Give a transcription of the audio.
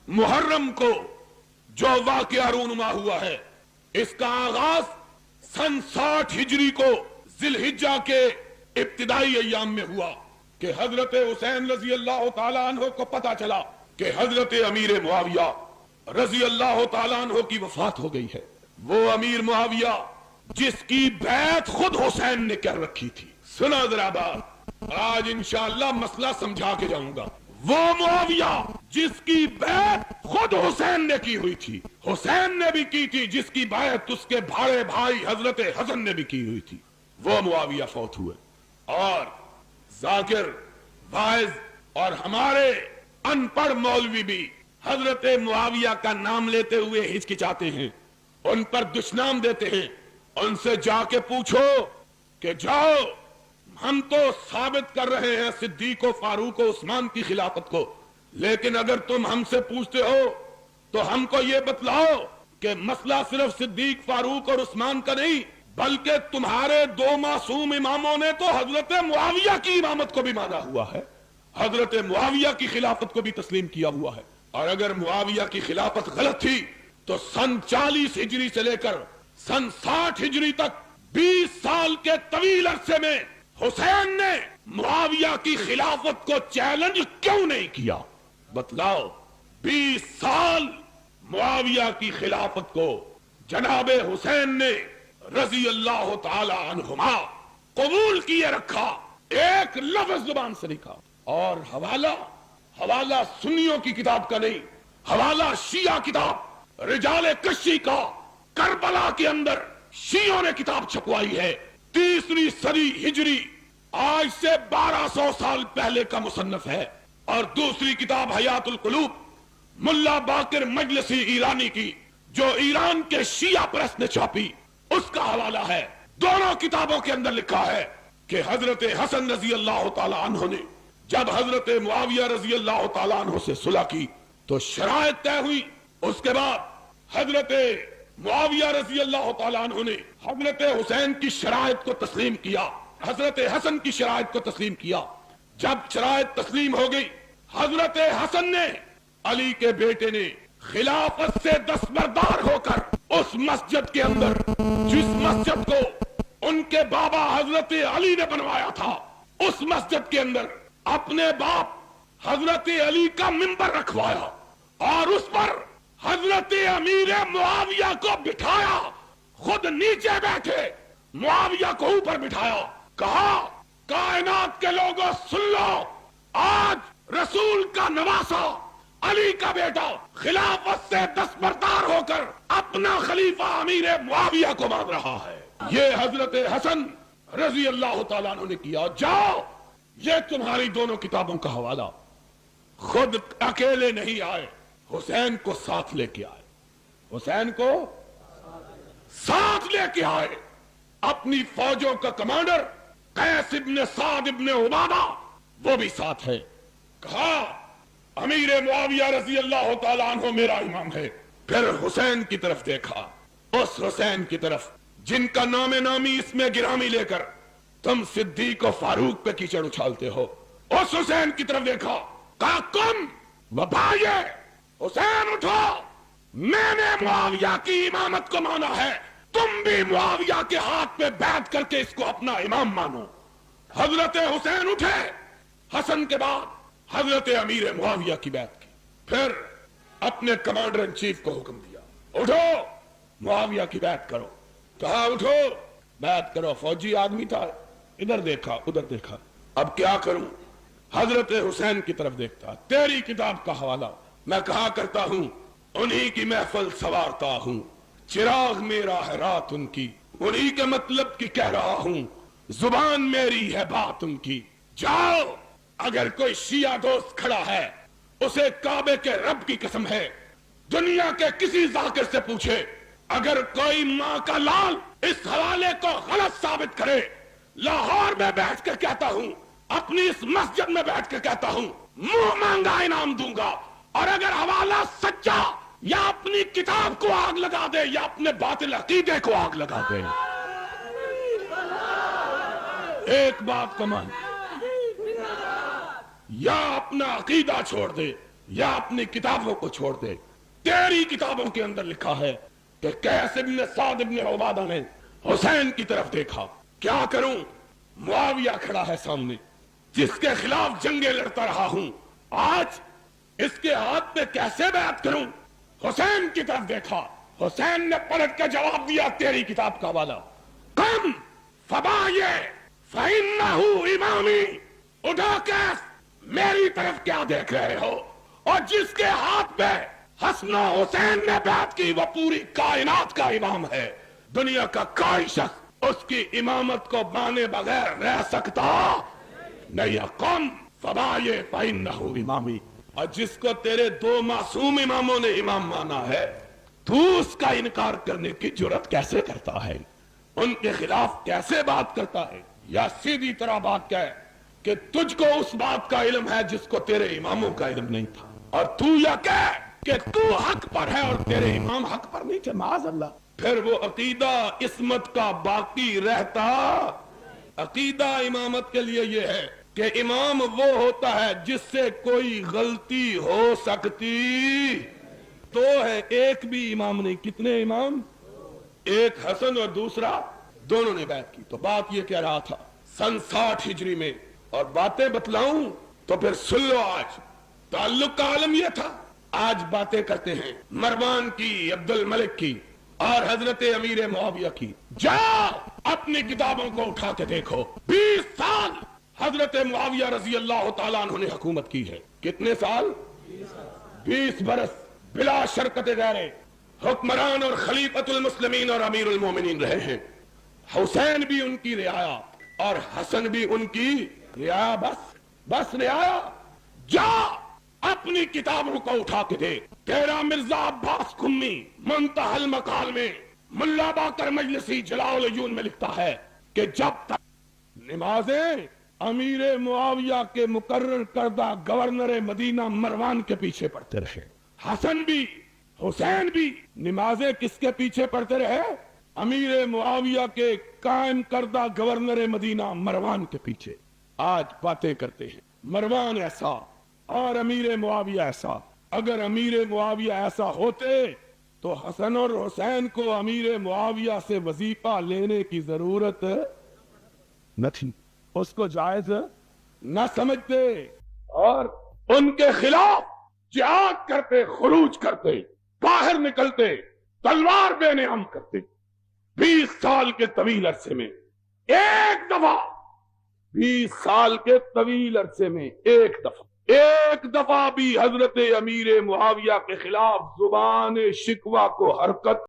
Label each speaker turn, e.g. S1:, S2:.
S1: मुहर्रम को जो वाक़या रूनुमा हुआ है, इसका आगाज सन 60 हिजरी को जिलहिज्जा के इब्तिदाई अय्याम में हुआ कि हजरत हुसैन रजी अल्लाह ताला अन्हो को पता चला कि हजरत अमीर मुआविया रजी अल्लाह ताला अन्हो की वफात हो गई है। वो अमीर मुआविया जिसकी बैत खुद हुसैन ने कर रखी थी। सुना जरा बात, आज इंशाअल्लाह मसला समझा के जाऊंगा। वो मुआविया जिसकी बैत खुद हुसैन ने की हुई थी, हुसैन ने भी की थी, जिसकी बैत उसके भाड़े भाई हजरत हसन ने भी की हुई थी, वो मुआविया फौत हुए। और जाकिर, वाइज और हमारे अनपढ़ मौलवी भी हजरत मुआविया का नाम लेते हुए हिचकिचाते हैं, उन पर दुश्मनाम देते हैं। उनसे जाके पूछो कि जाओ, हम तो साबित कर रहे हैं सिद्दीक, फारूक और उस्मान की खिलाफत को, लेकिन अगर तुम हमसे पूछते हो तो हमको ये बतलाओ कि मसला सिर्फ सिद्दीक, फारूक और उस्मान का नहीं, बल्कि तुम्हारे दो मासूम इमामों ने तो हजरत मुआविया की इमामत को भी माना हुआ है, हजरत मुआविया की खिलाफत को भी तस्लीम किया हुआ है। और अगर मुआविया की खिलाफत गलत थी तो सन 40 हिजरी से लेकर सन 60 हिजरी तक 20 साल के तवील अरसे में हुसैन ने मुआविया की खिलाफत को चैलेंज क्यों नहीं किया? बतलाओ। 20 साल मुआविया की खिलाफत को जनाबे हुसैन ने रजी अल्लाह ताला अन्हुमा कबूल किए रखा, एक लफ्ज जुबान से नहीं कहा। और हवाला सुन्नियों की किताब का नहीं, हवाला शिया किताब रिजाले कश्शी का, करबला के अंदर शियों ने किताब छपवाई है, 3वीं सदी हिजरी, आज से 1200 साल पहले का मुसन्नफ है। और दूसरी किताब हयातुल कुलूब मुल्ला बाकिर मजलिसी ईरानी की, जो ईरान के शिया प्रेस ने छापी, उसका हवाला है। दोनों किताबों के अंदर लिखा है कि हजरत हसन रजी अल्लाह ताला अन्हो ने जब हजरत मुआविया रजी अल्लाह ताला अन्हो से सुलह की तो शराइत तय हुई। उसके बाद हजरत मुआविया रजी अल्लाह ताला अन्हो ने हजरत हुसैन की शराइत को तस्लीम किया, हजरत हसन की शराइत को तस्लीम किया। जब शराइत तस्लीम हो गई, हजरत हसन ने, अली के बेटे ने, खिलाफत से दस्तबरदार होकर उस मस्जिद के अंदर, जिस मस्जिद को उनके बाबा हजरत अली ने बनवाया था, उस मस्जिद के अंदर अपने बाप हजरत अली का मिंबर रखवाया और उस पर हजरत अमीर मुआविया को बिठाया। खुद नीचे बैठे, मुआविया को ऊपर बिठाया, कहा कायनात के लोगों सुन लो, आज रसूल का नवासा अली का बेटा खिलाफत से दस्तबरदार होकर अपना खलीफा अमीर मुआविया को मान रहा है। ये हजरत हसन रजी अल्लाह ताला अन्हु ने किया। जाओ, ये तुम्हारी दोनों किताबों का हवाला। खुद अकेले नहीं आए, हुसैन को साथ लेके आए, हुसैन को साथ लेके आए। अपनी फौजों का कमांडर कैस इब्न साद इब्न उबादा, वो भी साथ है। कहा अमीर मुआविया रजी अल्लाह ताला अन्हु मेरा इमाम है। फिर हुसैन की तरफ देखा, उस हुसैन की तरफ जिनका नामे नामी इसमें गिरामी लेकर तुम सिद्दीक और फारूक पे कीचड़ उछालते हो, उस हुसैन की तरफ देखा, कहा तुम वफाये हुसैन उठो, मैंने मुआविया की इमामत को माना है, तुम भी मुआविया के हाथ पे बैठ करके इसको अपना इमाम मानो। हजरत हुसैन उठे, हसन के बाद हजरत अमीर मुआविया की बैत की, फिर अपने कमांडर इन चीफ को हुक्म दिया, उठो मुआविया की बैत करो। कहा उठो बैत करो। फौजी आदमी था, इधर देखा उधर देखा, अब क्या करूं? हजरत हुसैन की तरफ देखता। तेरी किताब का हवाला, मैं कहा करता हूं उन्हीं की महफिल सवारता हूं, चिराग मेरा है रात उनकी, उन्हीं के मतलब की कह रहा हूं, जुबान मेरी है बात उनकी। जाओ, अगर कोई शिया दोस्त खड़ा है, उसे काबे के रब की कसम है, दुनिया के किसी जाकिर से पूछे, अगर कोई मां का लाल इस हवाले को गलत साबित करे, लाहौर में बैठ कर कहता हूं, अपनी इस मस्जिद में बैठ कर कहता हूं, मुंह मांगा इनाम दूंगा। और अगर हवाला सच्चा या अपनी किताब को आग लगा दे या अपने बातिल अकीदे को आग लगा दे, एक बात को मान, या अपना अकीदा छोड़ दे یا اپنی کتابوں کو چھوڑ دے. تیری کتابوں کے اندر لکھا ہے کہ قیس بن سعد بن عبادہ نے حسین کی طرف دیکھا. کیا کروں؟ معاویہ کھڑا ہے سامنے جس کے خلاف جنگیں لڑتا رہا ہوں. آج اس کے ہاتھ پہ کیسے بیعت کروں؟ حسین کی طرف دیکھا. حسین نے پلٹ کے جواب دیا تیری کتاب کا والا. کم فبایع فإنہ امامی. اٹھا کیس، میری طرف کیا دیکھ رہے ہو؟ اور جس کے ہاتھ پہ حسن و حسین نے بیعت کی وہ پوری کائنات کا امام ہے. دنیا کا کوئی شخص اس کی امامت کو مانے بغیر رہ سکتا نہیں. قم فبایع فإنہ امامی. اور جس کو تیرے دو معصوم اماموں نے امام مانا ہے تو اس کا انکار کرنے کی جرات کیسے کرتا ہے؟ ان کے خلاف کیسے بات کرتا ہے؟ یا سیدھی طرح بات کہے کہ تجھ کو اس بات کا علم ہے جس کو تیرے اماموں کا علم نہیں تھا، اور تو یا کہے کہ تو حق پر ہے اور تیرے امام حق پر نہیں تھے. معاذ اللہ. پھر وہ عقیدہ عصمت کا باقی رہتا. عقیدہ امامت کے لیے یہ ہے کہ امام وہ ہوتا ہے جس سے کوئی غلطی ہو سکتی تو ہے. ایک بھی امام نہیں. کتنے امام؟ ایک حسن اور دوسرا، دونوں نے بیعت کی. تو بات یہ کہہ رہا تھا سن 60 ہجری میں، اور باتیں بتلاؤں تو پھر سن لو. آج تعلق کا عالم یہ تھا. آج باتیں کرتے ہیں مروان کی، عبد الملک کی اور حضرت امیر معاویہ کی. جاؤ اپنی کتابوں کو اٹھا کے دیکھو. 20 سال حضرت معاویہ رضی اللہ تعالیٰ عنہ نے حکومت کی ہے. کتنے سال؟ 20 برس بلا شرکت غیرے حکمران اور خلیفۃ المسلمین اور امیر المومنین رہے ہیں. حسین بھی ان کی رعایا اور حسن بھی ان کی رعایا. بس رعایا. جا اپنی کتابوں کو اٹھا کے دے. تیرا مرزا عباس قمی منتہی المقال میں ملا باقر مجلسی جلاء العیون میں لکھتا ہے کہ جب تک نمازیں امیر معاویہ کے مقرر کردہ گورنر مدینہ مروان کے پیچھے پڑھتے رہے، حسن بھی حسین بھی نمازیں کس کے پیچھے پڑھتے رہے؟ امیر معاویہ کے قائم کردہ گورنر مدینہ مروان کے پیچھے. آج باتیں کرتے ہیں مروان ایسا اور امیر معاویہ ایسا. اگر امیر معاویہ ایسا ہوتے تو حسن اور حسین کو امیر معاویہ سے وظیفہ لینے کی ضرورت نہ تھی. اس کو جائز نہ سمجھتے اور ان کے خلاف جہاد کرتے، خروج کرتے، باہر نکلتے، تلوار بے نعم کرتے. 20 سال کے طویل عرصے میں ایک دفعہ 20 سال کے طویل عرصے میں ایک دفعہ بھی حضرت امیر معاویہ کے خلاف زبان شکوہ کو حرکت